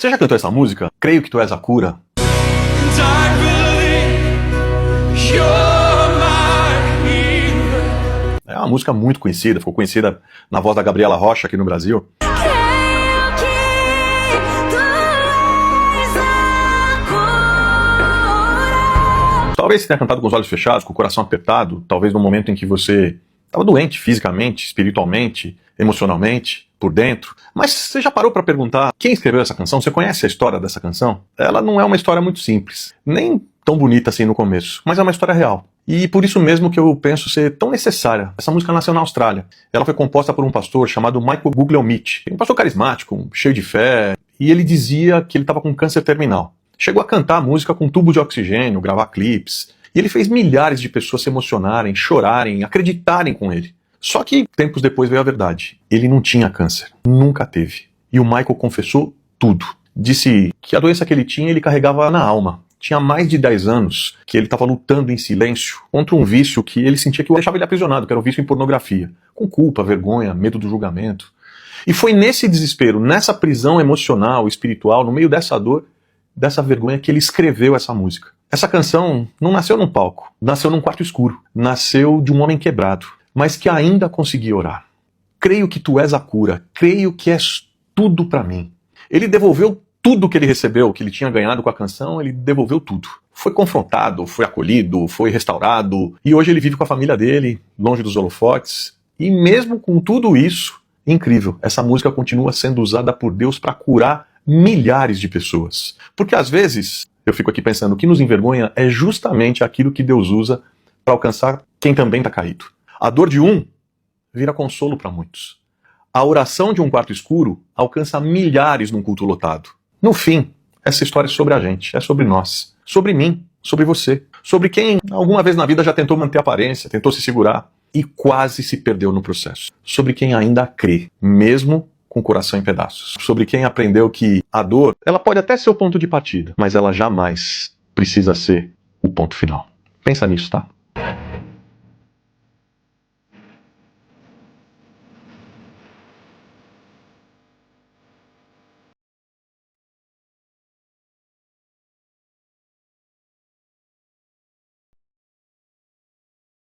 Você já cantou essa música? Creio que tu és a cura. É uma música muito conhecida, ficou conhecida na voz da Gabriela Rocha aqui no Brasil. Talvez você tenha cantado com os olhos fechados, com o coração apertado, talvez no momento em que você estava doente fisicamente, espiritualmente, emocionalmente, por dentro. Mas você já parou para perguntar quem escreveu essa canção? Você conhece a história dessa canção? Ela não é uma história muito simples, nem tão bonita assim no começo, mas é uma história real. E por isso mesmo que eu penso ser tão necessária. Essa música nasceu na Austrália. Ela foi composta por um pastor chamado Michael Guglielmic, um pastor carismático, cheio de fé, e ele dizia que ele estava com câncer terminal. Chegou a cantar a música com tubo de oxigênio, gravar clipes, e ele fez milhares de pessoas se emocionarem, chorarem, acreditarem com ele. Só que tempos depois veio a verdade. Ele não tinha câncer, nunca teve. E o Michael confessou tudo. Disse que a doença que ele tinha, ele carregava na alma. Tinha mais de 10 anos que ele estava lutando em silêncio contra um vício que ele sentia que deixava ele aprisionado, que era o vício em pornografia. Com culpa, vergonha, medo do julgamento. E foi nesse desespero, nessa prisão emocional, espiritual, no meio dessa dor, dessa vergonha, que ele escreveu essa música. Essa canção não nasceu num palco, nasceu num quarto escuro, nasceu de um homem quebrado, mas que ainda conseguia orar. Creio que tu és a cura, creio que és tudo para mim. Ele devolveu tudo que ele recebeu, que ele tinha ganhado com a canção, ele devolveu tudo. Foi confrontado, foi acolhido, foi restaurado, e hoje ele vive com a família dele, longe dos holofotes. E mesmo com tudo isso, incrível, essa música continua sendo usada por Deus para curar milhares de pessoas. Porque às vezes, eu fico aqui pensando, o que nos envergonha é justamente aquilo que Deus usa para alcançar quem também está caído. A dor de um vira consolo para muitos. A oração de um quarto escuro alcança milhares num culto lotado. No fim, essa história é sobre a gente, é sobre nós, sobre mim, sobre você, sobre quem alguma vez na vida já tentou manter a aparência, tentou se segurar e quase se perdeu no processo. Sobre quem ainda crê, mesmo com o coração em pedaços. Sobre quem aprendeu que a dor, ela pode até ser o ponto de partida, mas ela jamais precisa ser o ponto final. Pensa nisso, tá?